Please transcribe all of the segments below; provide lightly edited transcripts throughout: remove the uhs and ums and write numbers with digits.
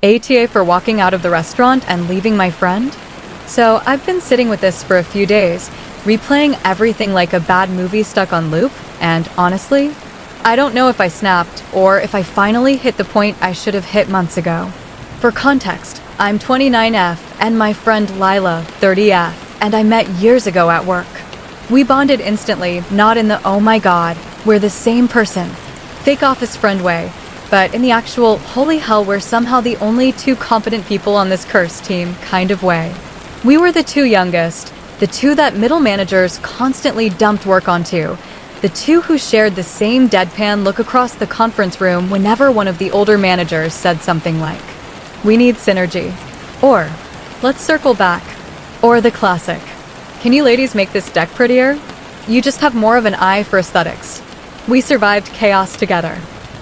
ATA for walking out of the restaurant and leaving my friend? So I've been sitting with this for a few days, replaying everything like a bad movie stuck on loop, and honestly, I don't know if I snapped or if I finally hit the point I should have hit months ago. For context, I'm 29F and my friend Lila, 30F, and I met years ago at work. We bonded instantly, not in the oh my god, we're the same person, fake office friend way, but in the actual holy hell we're somehow the only two competent people on this cursed team kind of way. We were the two youngest, the two that middle managers constantly dumped work onto, the two who shared the same deadpan look across the conference room whenever one of the older managers said something like, "We need synergy," or "Let's circle back," or the classic, "Can you ladies make this deck prettier?" You just have more of an eye for aesthetics. We survived chaos together.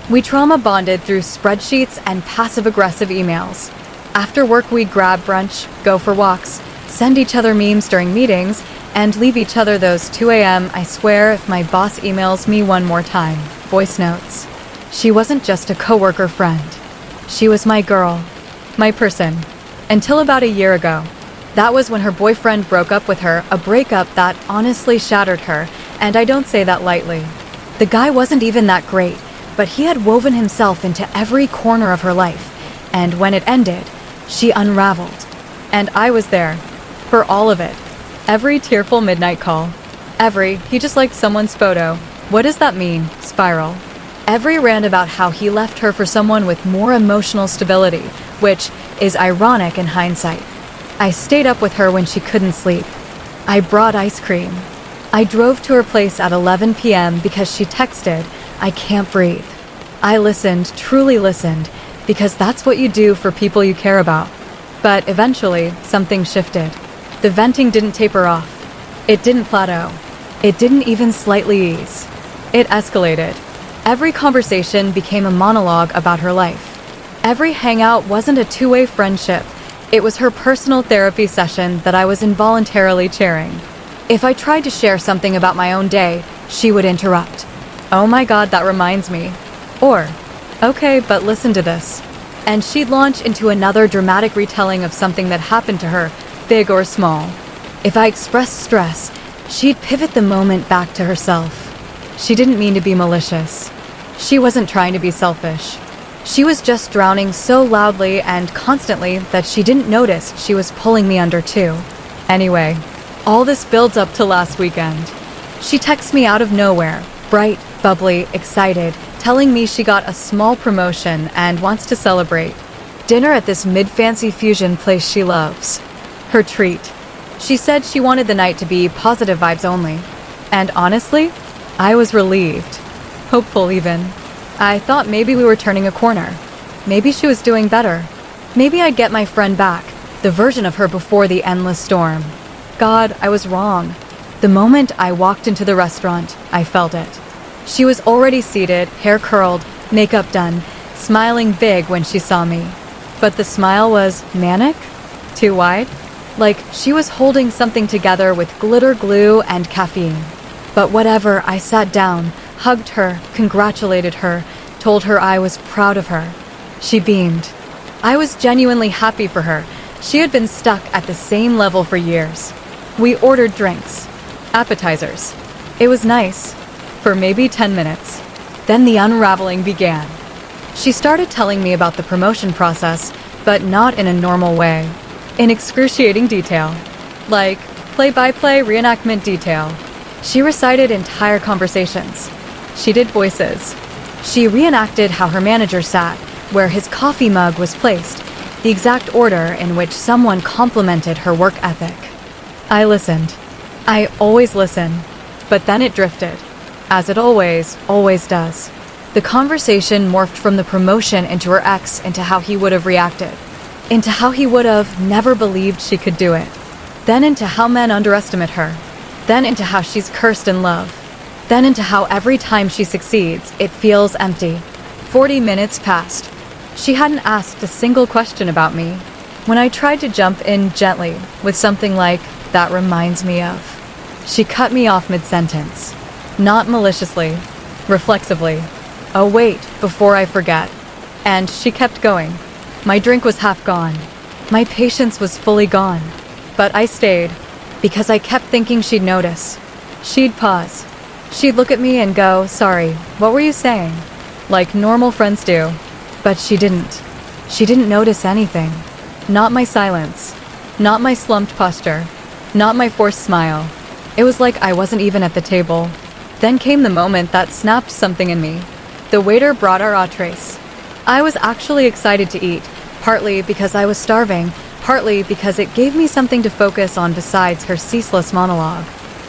We trauma bonded through spreadsheets and passive-aggressive emails. After work we'd grab brunch, go for walks, send each other memes during meetings, and leave each other those 2 a.m. I swear if my boss emails me one more time, voice notes. She wasn't just a coworker friend. She was my girl, my person. Until about a year ago. That was when her boyfriend broke up with her, a breakup that honestly shattered her, and I don't say that lightly. The guy wasn't even that great, but he had woven himself into every corner of her life, and when it ended, she unraveled. And I was there, for all of it. Every tearful midnight call. Every, he just liked someone's photo. What does that mean? Spiral. Every rant about how he left her for someone with more emotional stability, which is ironic in hindsight. I stayed up with her when she couldn't sleep. I brought ice cream. I drove to her place at 11 p.m. because she texted, "I can't breathe." I listened, truly listened, because that's what you do for people you care about. But eventually, something shifted. The venting didn't taper off. It didn't plateau. It didn't even slightly ease. It escalated. Every conversation became a monologue about her life. Every hangout wasn't a two-way friendship. It was her personal therapy session that I was involuntarily chairing. If I tried to share something about my own day, she would interrupt. "Oh my god, that reminds me." Or, "Okay, but listen to this." And she'd launch into another dramatic retelling of something that happened to her, big or small. If I expressed stress, she'd pivot the moment back to herself. She didn't mean to be malicious. She wasn't trying to be selfish. She was just drowning so loudly and constantly that she didn't notice she was pulling me under too. Anyway, all this builds up to last weekend. She texts me out of nowhere, bright, bubbly, excited, telling me she got a small promotion and wants to celebrate. Dinner at this mid-fancy fusion place she loves. Her treat. She said she wanted the night to be positive vibes only. And honestly, I was relieved. Hopeful even. I thought maybe we were turning a corner. Maybe she was doing better. Maybe I'd get my friend back, the version of her before the endless storm. God, I was wrong. The moment I walked into the restaurant, I felt it. She was already seated, hair curled, makeup done, smiling big when she saw me. But the smile was manic? Too wide? Like she was holding something together with glitter glue and caffeine. But whatever, I sat down, hugged her, congratulated her, told her I was proud of her. She beamed. I was genuinely happy for her. She had been stuck at the same level for years. We ordered drinks, appetizers. It was nice, for maybe 10 minutes. Then the unraveling began. She started telling me about the promotion process, but not in a normal way. In excruciating detail. Like, play-by-play reenactment detail. She recited entire conversations. She did voices. She reenacted how her manager sat, where his coffee mug was placed, the exact order in which someone complimented her work ethic. I listened. I always listen. But then it drifted. As it always does. The conversation morphed from the promotion into her ex, into how he would have reacted. Into how he would have never believed she could do it. Then into how men underestimate her. Then into how she's cursed in love. Then into how every time she succeeds, it feels empty. 40 minutes passed. She hadn't asked a single question about me. When I tried to jump in gently with something like, "That reminds me of," she cut me off mid-sentence. Not maliciously, reflexively. "Oh wait, before I forget." And she kept going. My drink was half gone. My patience was fully gone. But I stayed, because I kept thinking she'd notice. She'd pause. She'd look at me and go, "Sorry, what were you saying?" Like normal friends do. But she didn't. She didn't notice anything. Not my silence. Not my slumped posture. Not my forced smile. It was like I wasn't even at the table. Then came the moment that snapped something in me. The waiter brought our entrees. I was actually excited to eat, partly because I was starving, partly because it gave me something to focus on besides her ceaseless monologue.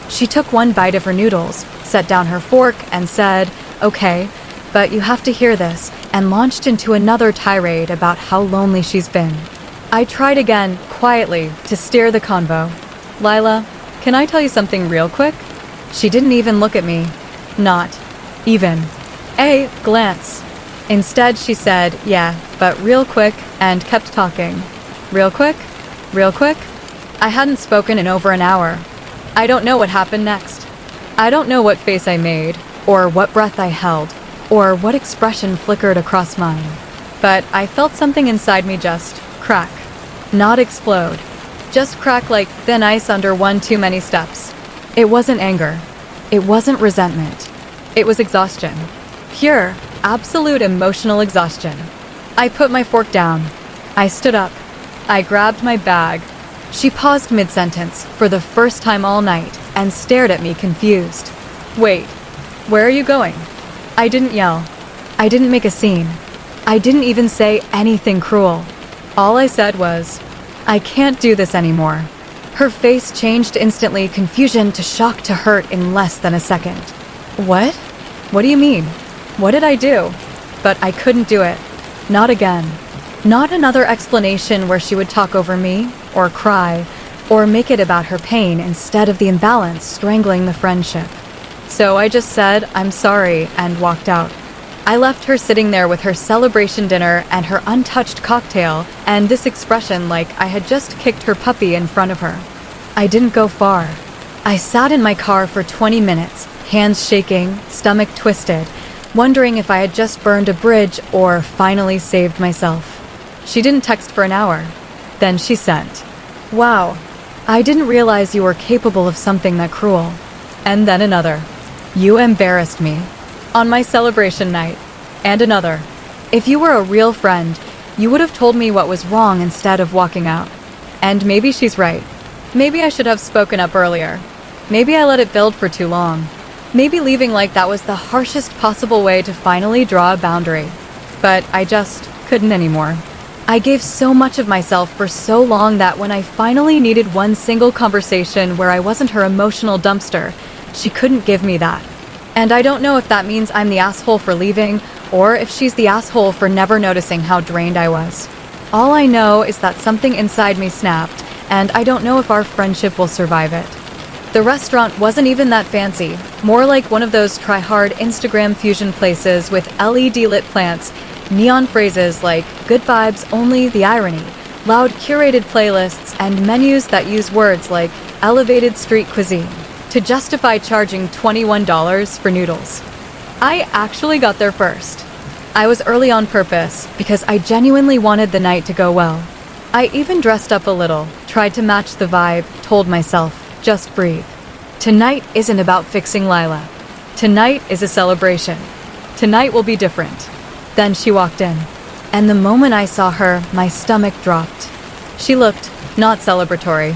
She took one bite of her noodles, set down her fork, and said, "Okay, but you have to hear this," and launched into another tirade about how lonely she's been. I tried again, quietly, to steer the convo. "Lila, can I tell you something real quick?" She didn't even look at me. Not even a glance. Instead, she said, "Yeah, but real quick," and kept talking. Real quick? Real quick? I hadn't spoken in over an hour. I don't know what happened next. I don't know what face I made, or what breath I held, or what expression flickered across mine. But I felt something inside me just crack. Not explode. Just crack like thin ice under one too many steps. It wasn't anger. It wasn't resentment. It was exhaustion. Pure, absolute emotional exhaustion. I put my fork down. I stood up. I grabbed my bag. She paused mid-sentence for the first time all night and stared at me confused. "Wait, where are you going?" I didn't yell. I didn't make a scene. I didn't even say anything cruel. All I said was, "I can't do this anymore." Her face changed instantly, confusion to shock to hurt in less than a second. "What? What do you mean? What did I do?" But I couldn't do it. Not again. Not another explanation where she would talk over me, or cry, or make it about her pain instead of the imbalance strangling the friendship. So I just said, "I'm sorry," and walked out. I left her sitting there with her celebration dinner and her untouched cocktail, and this expression like I had just kicked her puppy in front of her. I didn't go far. I sat in my car for 20 minutes, hands shaking, stomach twisted, wondering if I had just burned a bridge or finally saved myself. She didn't text for an hour. Then she sent, "Wow, I didn't realize you were capable of something that cruel." And then another, "You embarrassed me." On my celebration night. And another, "If you were a real friend, you would have told me what was wrong instead of walking out." And maybe she's right. Maybe I should have spoken up earlier. Maybe I let it build for too long. Maybe leaving like that was the harshest possible way to finally draw a boundary. But I just couldn't anymore. I gave so much of myself for so long that when I finally needed one single conversation where I wasn't her emotional dumpster, she couldn't give me that. And I don't know if that means I'm the asshole for leaving, or if she's the asshole for never noticing how drained I was. All I know is that something inside me snapped, and I don't know if our friendship will survive it. The restaurant wasn't even that fancy, more like one of those try-hard Instagram fusion places with LED lit plants, neon phrases like "good vibes only, the irony," loud curated playlists, and menus that use words like "elevated street cuisine" to justify charging $21 for noodles. I actually got there first. I was early on purpose because I genuinely wanted the night to go well. I even dressed up a little, tried to match the vibe, told myself, just breathe. Tonight isn't about fixing Lila. Tonight is a celebration. Tonight will be different. Then she walked in, and the moment I saw her, my stomach dropped. She looked not celebratory,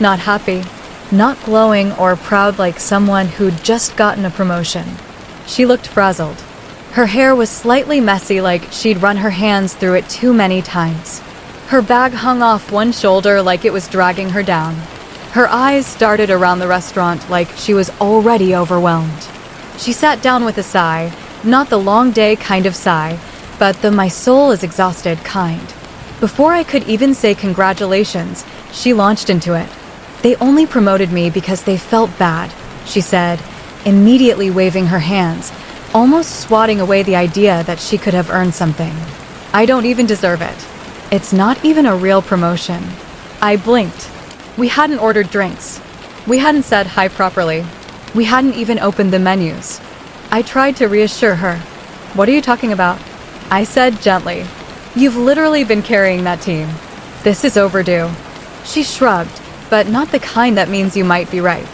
not happy, not glowing or proud like someone who'd just gotten a promotion. She looked frazzled. Her hair was slightly messy, like she'd run her hands through it too many times. Her bag hung off one shoulder like it was dragging her down. Her eyes darted around the restaurant like she was already overwhelmed. She sat down with a sigh, not the long day kind of sigh, but the "my soul is exhausted" kind. Before I could even say congratulations, she launched into it. "They only promoted me because they felt bad," she said, immediately waving her hands, almost swatting away the idea that she could have earned something. "I don't even deserve it. It's not even a real promotion." I blinked. We hadn't ordered drinks. We hadn't said hi properly. We hadn't even opened the menus. I tried to reassure her. "What are you talking about?" I said gently. You've literally been carrying that team. This is overdue." She shrugged, but not the kind that means you might be right.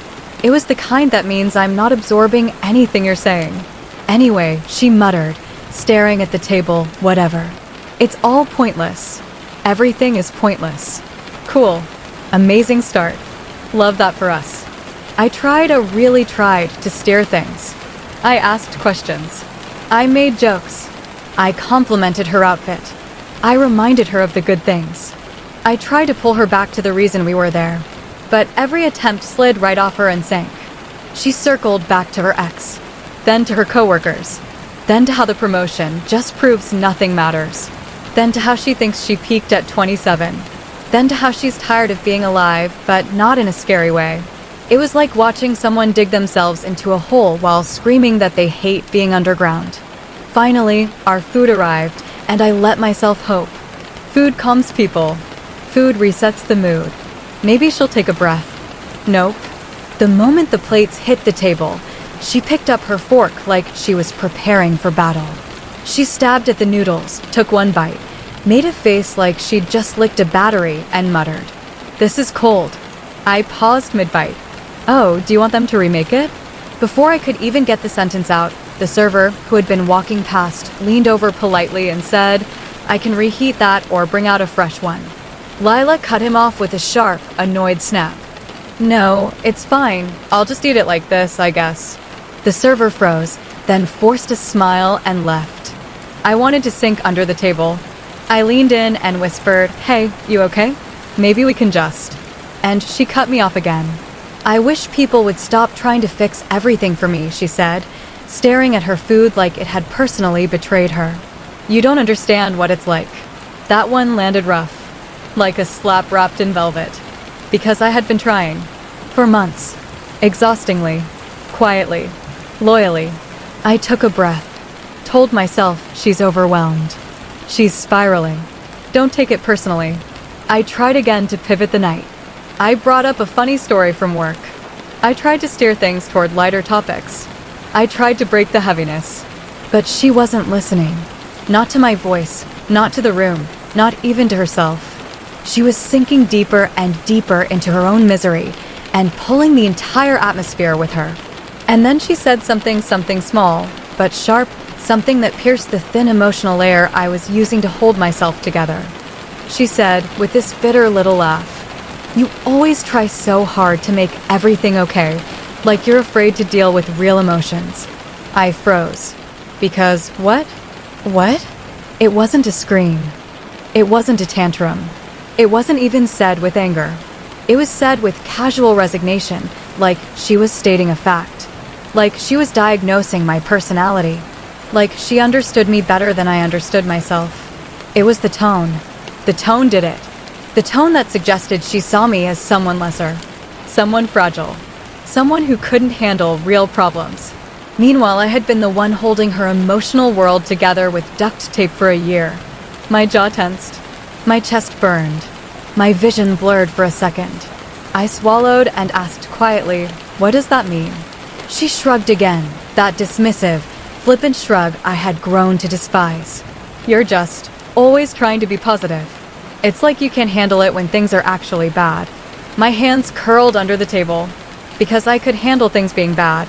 It was the kind that means I'm not absorbing anything you're saying. Anyway, she muttered, staring at the table, whatever. It's all pointless. Everything is pointless. Cool. Amazing start. Love that for us. I really tried to steer things. I asked questions. I made jokes. I complimented her outfit. I reminded her of the good things. I tried to pull her back to the reason we were there, but every attempt slid right off her and sank. She circled back to her ex, then to her coworkers, then to how the promotion just proves nothing matters, then to how she thinks she peaked at 27, then to how she's tired of being alive, but not in a scary way. It was like watching someone dig themselves into a hole while screaming that they hate being underground. Finally, our food arrived, and I let myself hope. Food calms people. Food resets the mood. Maybe she'll take a breath. Nope. The moment the plates hit the table, she picked up her fork like she was preparing for battle. She stabbed at the noodles, took one bite, made a face like she'd just licked a battery, and muttered, "This is cold." I paused mid-bite. "Oh, do you want them to remake it?" Before I could even get the sentence out, the server, who had been walking past, leaned over politely and said, "I can reheat that or bring out a fresh one." Lila cut him off with a sharp, annoyed snap. "No, it's fine. I'll just eat it like this, I guess." The server froze, then forced a smile and left. I wanted to sink under the table. I leaned in and whispered, "Hey, you okay? Maybe we can just." And she cut me off again. "I wish people would stop trying to fix everything for me," she said, staring at her food like it had personally betrayed her. "You don't understand what it's like." That one landed rough, like a slap wrapped in velvet, because I had been trying. For months. Exhaustingly. Quietly. Loyally. I took a breath. Told myself she's overwhelmed. She's spiraling. Don't take it personally. I tried again to pivot the night. I brought up a funny story from work. I tried to steer things toward lighter topics. I tried to break the heaviness. But she wasn't listening. Not to my voice, not to the room, not even to herself. She was sinking deeper and deeper into her own misery and pulling the entire atmosphere with her. And then she said something small, but sharp, something that pierced the thin emotional layer I was using to hold myself together. She said, with this bitter little laugh, "You always try so hard to make everything okay, like you're afraid to deal with real emotions." I froze. Because what? What? It wasn't a scream. It wasn't a tantrum. It wasn't even said with anger. It was said with casual resignation, like she was stating a fact. Like she was diagnosing my personality. Like she understood me better than I understood myself. It was the tone. The tone did it. The tone that suggested she saw me as someone lesser. Someone fragile. Someone who couldn't handle real problems. Meanwhile, I had been the one holding her emotional world together with duct tape for a year. My jaw tensed. My chest burned. My vision blurred for a second. I swallowed and asked quietly, "What does that mean?" She shrugged again, that dismissive, flippant shrug I had grown to despise. "You're just always trying to be positive. It's like you can't handle it when things are actually bad." My hands curled under the table. Because I could handle things being bad.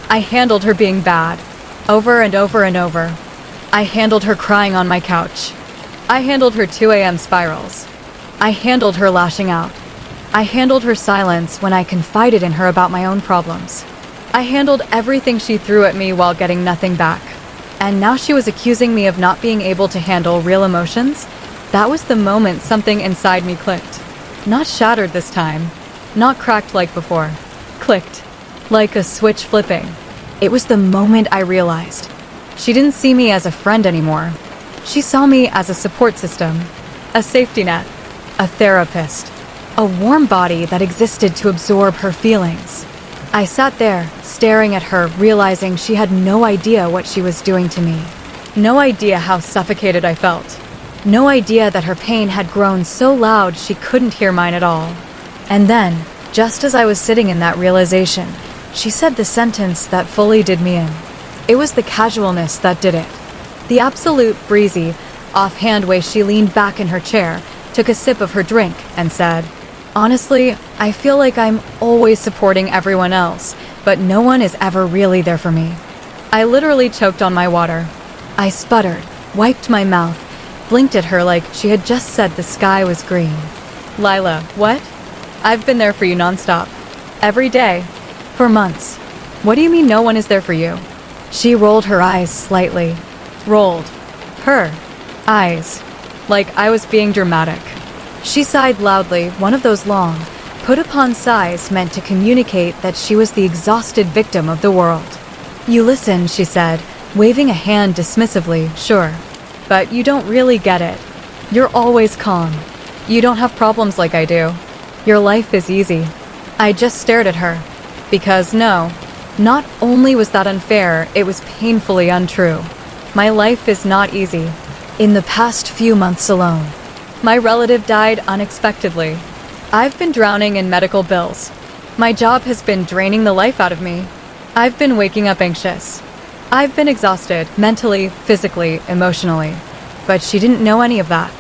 I handled her being bad. Over and over and over. I handled her crying on my couch. I handled her 2 a.m. spirals. I handled her lashing out. I handled her silence when I confided in her about my own problems. I handled everything she threw at me while getting nothing back. And now she was accusing me of not being able to handle real emotions? That was the moment something inside me clicked. Not shattered this time. Not cracked like before. Clicked. Like a switch flipping. It was the moment I realized. She didn't see me as a friend anymore. She saw me as a support system. A safety net. A therapist. A warm body that existed to absorb her feelings. I sat there, staring at her, realizing she had no idea what she was doing to me. No idea how suffocated I felt. No idea that her pain had grown so loud she couldn't hear mine at all. And then, just as I was sitting in that realization, she said the sentence that fully did me in. It was the casualness that did it. The absolute breezy, offhand way she leaned back in her chair, took a sip of her drink, and said, "Honestly, I feel like I'm always supporting everyone else, but no one is ever really there for me." I literally choked on my water. I sputtered, wiped my mouth, blinked at her like she had just said the sky was green. "Lila, what? I've been there for you nonstop. Every day. For months. What do you mean no one is there for you?" She rolled her eyes slightly. Rolled. Her eyes. Like I was being dramatic. She sighed loudly, one of those long, put-upon sighs meant to communicate that she was the exhausted victim of the world. "You listen," she said, waving a hand dismissively, "sure. But you don't really get it. You're always calm. You don't have problems like I do. Your life is easy." I just stared at her. Because no, not only was that unfair, it was painfully untrue. My life is not easy. In the past few months alone, my relative died unexpectedly. I've been drowning in medical bills. My job has been draining the life out of me. I've been waking up anxious. I've been exhausted, mentally, physically, emotionally. But she didn't know any of that.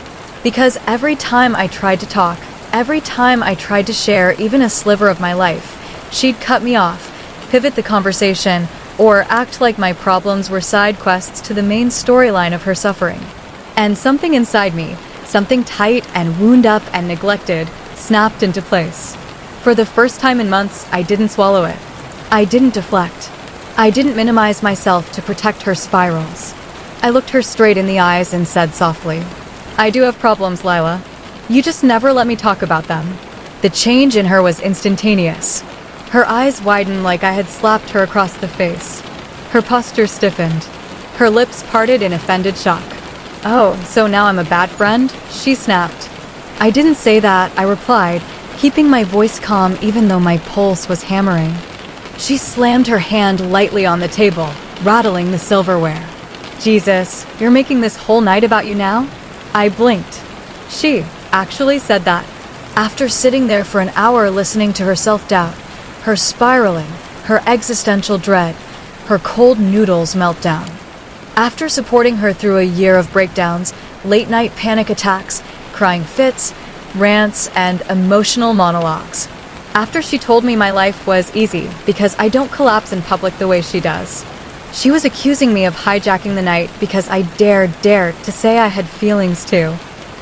Because every time I tried to talk, every time I tried to share even a sliver of my life, she'd cut me off, pivot the conversation, or act like my problems were side quests to the main storyline of her suffering. And something inside me, something tight and wound up and neglected, snapped into place. For the first time in months, I didn't swallow it. I didn't deflect. I didn't minimize myself to protect her spirals. I looked her straight in the eyes and said softly, "I do have problems, Lila. You just never let me talk about them." The change in her was instantaneous. Her eyes widened like I had slapped her across the face. Her posture stiffened. Her lips parted in offended shock. "Oh, so now I'm a bad friend?" she snapped. "I didn't say that," I replied, keeping my voice calm even though my pulse was hammering. She slammed her hand lightly on the table, rattling the silverware. "Jesus, you're making this whole night about you now?" I blinked. She actually said that. After sitting there for an hour listening to her self-doubt, her spiraling, her existential dread, her cold noodles meltdown. After supporting her through a year of breakdowns, late-night panic attacks, crying fits, rants, and emotional monologues. After she told me my life was easy because I don't collapse in public the way she does. She was accusing me of hijacking the night because I dared to say I had feelings too.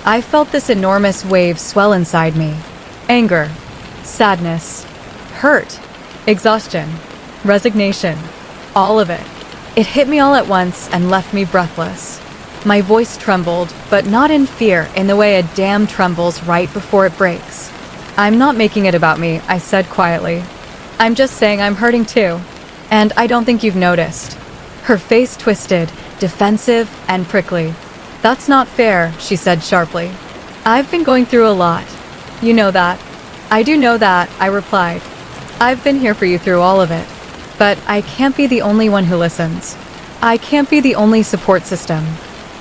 I felt this enormous wave swell inside me. Anger, sadness, hurt, exhaustion, resignation, all of it. It hit me all at once and left me breathless. My voice trembled, but not in fear, in the way a dam trembles right before it breaks. "I'm not making it about me," I said quietly. "I'm just saying I'm hurting too. And I don't think you've noticed." Her face twisted, defensive and prickly. "That's not fair," she said sharply. "I've been going through a lot. You know that." "I do know that," I replied. "I've been here for you through all of it. But I can't be the only one who listens. I can't be the only support system.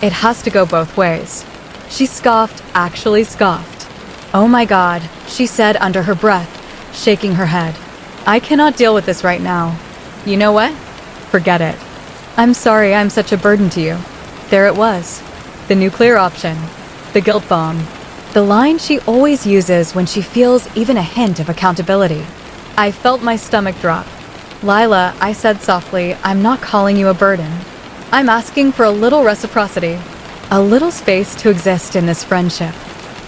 It has to go both ways." She scoffed, actually scoffed. "Oh my God," she said under her breath, shaking her head. "I cannot deal with this right now. You know what? Forget it. I'm sorry I'm such a burden to you." There it was. The nuclear option. The guilt bomb. The line she always uses when she feels even a hint of accountability. I felt my stomach drop. "Lila," I said softly, "I'm not calling you a burden. I'm asking for a little reciprocity. A little space to exist in this friendship."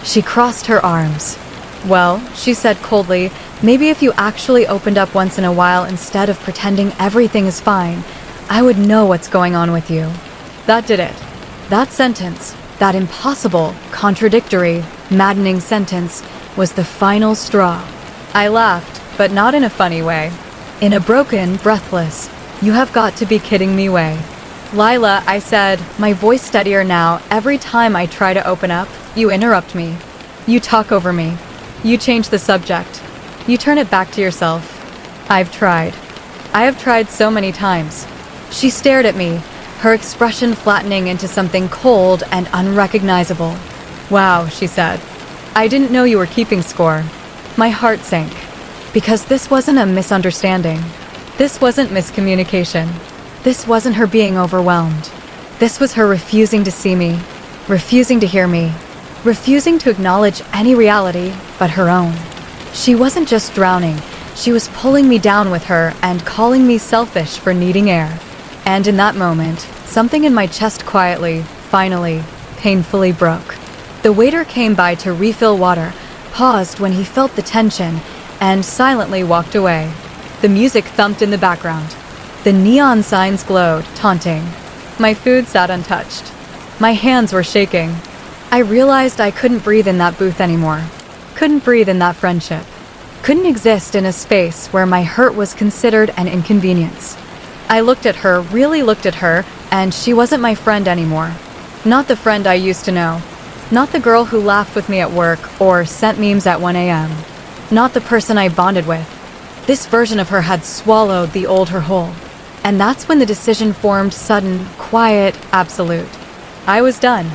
She crossed her arms. "Well," she said coldly, "maybe if you actually opened up once in a while instead of pretending everything is fine, I would know what's going on with you." That did it. That sentence, that impossible, contradictory, maddening sentence, was the final straw. I laughed, but not in a funny way. In a broken, breathless, "You have got to be kidding me" way. "Lila," I said, my voice steadier now. "Every time I try to open up, you interrupt me. You talk over me. You change the subject. You turn it back to yourself." I've tried. I have tried so many times. She stared at me, her expression flattening into something cold and unrecognizable. "Wow," she said. "I didn't know you were keeping score." My heart sank. Because this wasn't a misunderstanding. This wasn't miscommunication. This wasn't her being overwhelmed. This was her refusing to see me. refusing to hear me, refusing to acknowledge any reality but her own. She wasn't just drowning, she was pulling me down with her and calling me selfish for needing air. And in that moment, something in my chest quietly, finally, painfully broke. The waiter came by to refill water, paused when he felt the tension, and silently walked away. The music thumped in the background. The neon signs glowed, taunting. My food sat untouched. My hands were shaking. I realized I couldn't breathe in that booth anymore. Couldn't breathe in that friendship. Couldn't exist in a space where my hurt was considered an inconvenience. I looked at her, really looked at her, and she wasn't my friend anymore. Not the friend I used to know. Not the girl who laughed with me at work or sent memes at 1 a.m. Not the person I bonded with. This version of her had swallowed the old her whole. And that's when the decision formed sudden, quiet, absolute. I was done.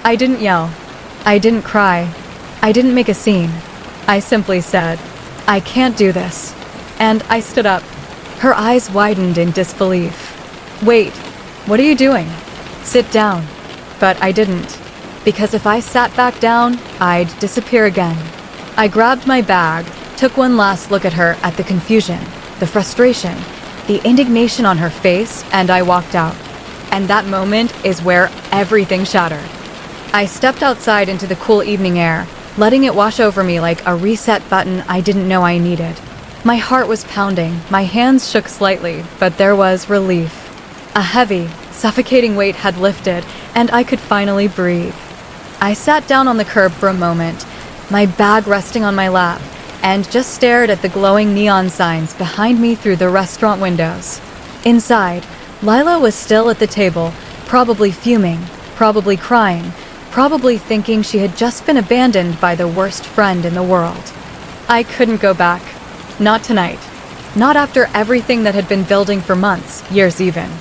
I didn't yell. I didn't cry. I didn't make a scene. I simply said, I can't do this. And I stood up. Her eyes widened in disbelief. Wait, what are you doing? Sit down. But I didn't. Because if I sat back down, I'd disappear again. I grabbed my bag, took one last look at her, at the confusion, the frustration, the indignation on her face, and I walked out. And that moment is where everything shattered. I stepped outside into the cool evening air, letting it wash over me like a reset button I didn't know I needed. My heart was pounding, my hands shook slightly, but there was relief. A heavy, suffocating weight had lifted, and I could finally breathe. I sat down on the curb for a moment, my bag resting on my lap, and just stared at the glowing neon signs behind me through the restaurant windows. Inside, Lila was still at the table, probably fuming, probably crying, probably thinking she had just been abandoned by the worst friend in the world. I couldn't go back. Not tonight. Not after everything that had been building for months, years even.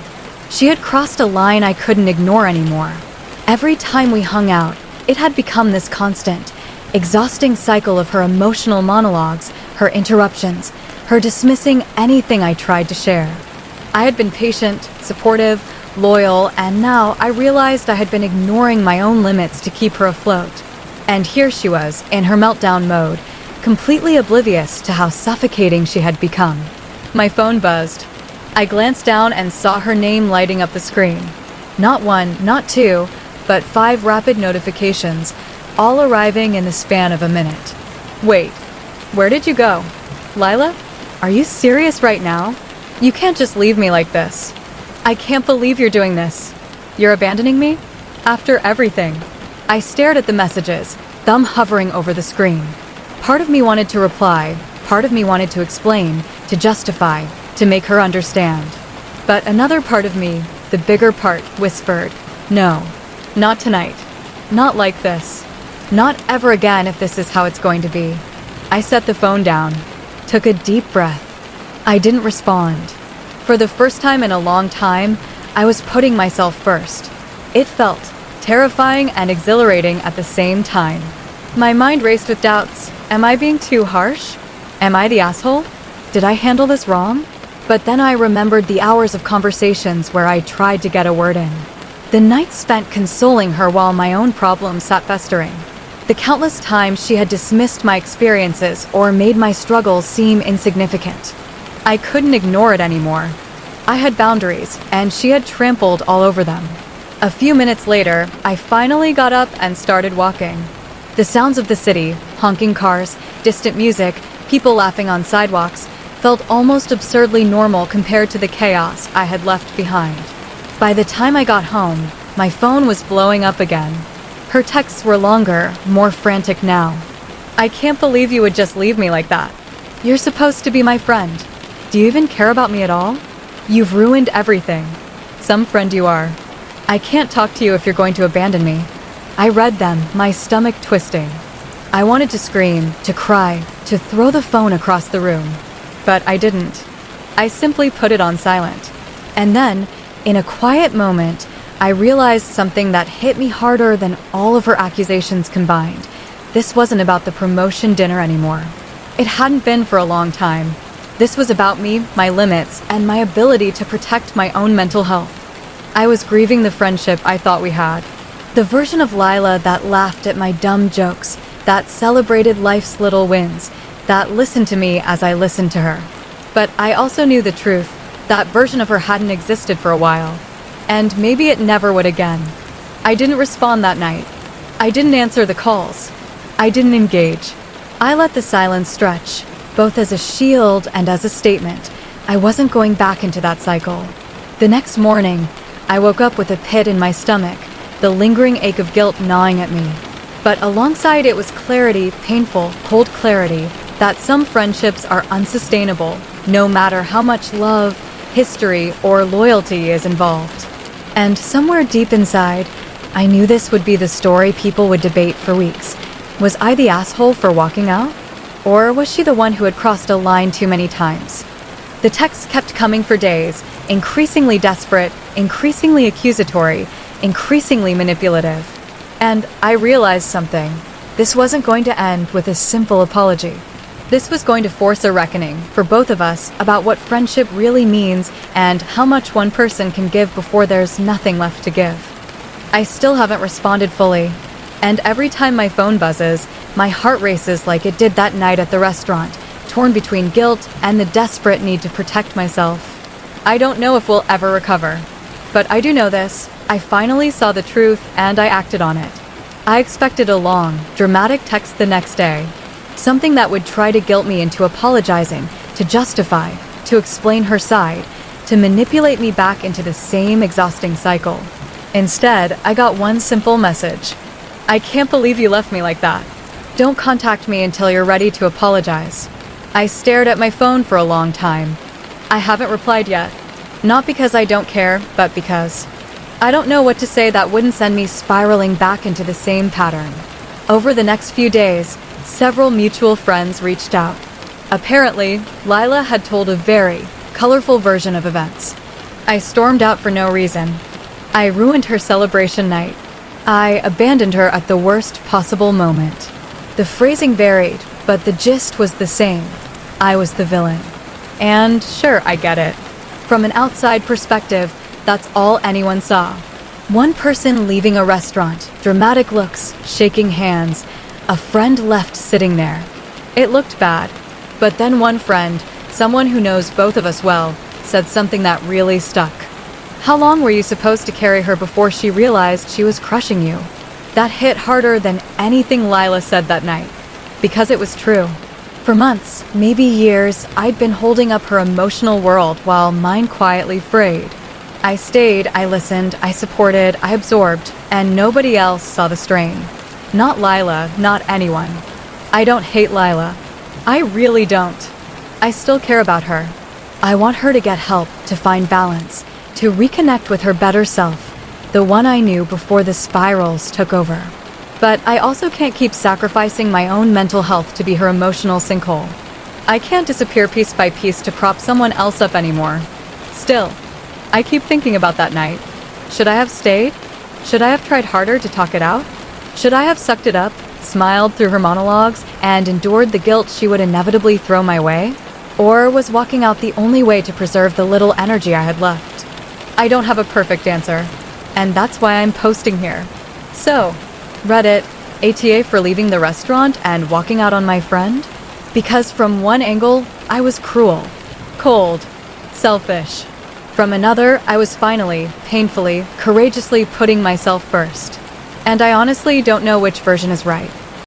She had crossed a line I couldn't ignore anymore. Every time we hung out, it had become this constant, exhausting cycle of her emotional monologues, her interruptions, her dismissing anything I tried to share. I had been patient, supportive, loyal, and now I realized I had been ignoring my own limits to keep her afloat. And here she was, in her meltdown mode, completely oblivious to how suffocating she had become. My phone buzzed. I glanced down and saw her name lighting up the screen. Not one, not two, but 5 rapid notifications, all arriving in the span of a minute. Wait, where did you go? Lila? Are you serious right now? You can't just leave me like this. I can't believe you're doing this. You're abandoning me? After everything. I stared at the messages, thumb hovering over the screen. Part of me wanted to reply, part of me wanted to explain, to justify, to make her understand. But another part of me, the bigger part, whispered, no, not tonight. Not like this. Not ever again if this is how it's going to be. I set the phone down, took a deep breath. I didn't respond. For the first time in a long time, I was putting myself first. It felt terrifying and exhilarating at the same time. My mind raced with doubts. Am I being too harsh? Am I the asshole? Did I handle this wrong? But then I remembered the hours of conversations where I tried to get a word in. The nights spent consoling her while my own problems sat festering. The countless times she had dismissed my experiences or made my struggles seem insignificant. I couldn't ignore it anymore. I had boundaries, and she had trampled all over them. A few minutes later, I finally got up and started walking. The sounds of the city, honking cars, distant music, people laughing on sidewalks, felt almost absurdly normal compared to the chaos I had left behind. By the time I got home, my phone was blowing up again. Her texts were longer, more frantic now. I can't believe you would just leave me like that. You're supposed to be my friend. Do you even care about me at all? You've ruined everything. Some friend you are. I can't talk to you if you're going to abandon me. I read them, my stomach twisting. I wanted to scream, to cry, to throw the phone across the room. But I didn't. I simply put it on silent. And then, in a quiet moment, I realized something that hit me harder than all of her accusations combined. This wasn't about the promotion dinner anymore. It hadn't been for a long time. This was about me, my limits, and my ability to protect my own mental health. I was grieving the friendship I thought we had. The version of Lila that laughed at my dumb jokes, that celebrated life's little wins, that listened to me as I listened to her. But I also knew the truth. That version of her hadn't existed for a while. And maybe it never would again. I didn't respond that night. I didn't answer the calls. I didn't engage. I let the silence stretch, both as a shield and as a statement. I wasn't going back into that cycle. The next morning, I woke up with a pit in my stomach, the lingering ache of guilt gnawing at me. But alongside it was clarity, painful, cold clarity, that some friendships are unsustainable, no matter how much love, history, or loyalty is involved. And somewhere deep inside, I knew this would be the story people would debate for weeks. Was I the asshole for walking out? Or was she the one who had crossed a line too many times? The texts kept coming for days, increasingly desperate, increasingly accusatory, increasingly manipulative. And I realized something. This wasn't going to end with a simple apology. This was going to force a reckoning for both of us about what friendship really means and how much one person can give before there's nothing left to give. I still haven't responded fully, and every time my phone buzzes, my heart races like it did that night at the restaurant, torn between guilt and the desperate need to protect myself. I don't know if we'll ever recover, but I do know this. I finally saw the truth and I acted on it. I expected a long, dramatic text the next day. Something that would try to guilt me into apologizing, to justify, to explain her side, to manipulate me back into the same exhausting cycle. Instead, I got one simple message. I can't believe you left me like that. Don't contact me until you're ready to apologize. I stared at my phone for a long time. I haven't replied yet. Not because I don't care, but because I don't know what to say that wouldn't send me spiraling back into the same pattern. Over the next few days, several mutual friends reached out. Apparently, Lila had told a very colorful version of events. I stormed out for no reason. I ruined her celebration night. I abandoned her at the worst possible moment. The phrasing varied, but the gist was the same. I was the villain. And sure, I get it. From an outside perspective, that's all anyone saw. One person leaving a restaurant, dramatic looks, shaking hands, a friend left sitting there. It looked bad, but then one friend, someone who knows both of us well, said something that really stuck. How long were you supposed to carry her before she realized she was crushing you? That hit harder than anything Lila said that night, because it was true. For months, maybe years, I'd been holding up her emotional world while mine quietly frayed. I stayed, I listened, I supported, I absorbed, and nobody else saw the strain. Not Lila, not anyone. I don't hate Lila. I really don't. I still care about her. I want her to get help, to find balance, to reconnect with her better self, the one I knew before the spirals took over. But I also can't keep sacrificing my own mental health to be her emotional sinkhole. I can't disappear piece by piece to prop someone else up anymore. Still, I keep thinking about that night. Should I have stayed? Should I have tried harder to talk it out? Should I have sucked it up, smiled through her monologues, and endured the guilt she would inevitably throw my way? Or was walking out the only way to preserve the little energy I had left? I don't have a perfect answer, and that's why I'm posting here. So, Reddit, ATA for leaving the restaurant and walking out on my friend? Because from one angle, I was cruel, cold, selfish. From another, I was finally, painfully, courageously putting myself first. And I honestly don't know which version is right.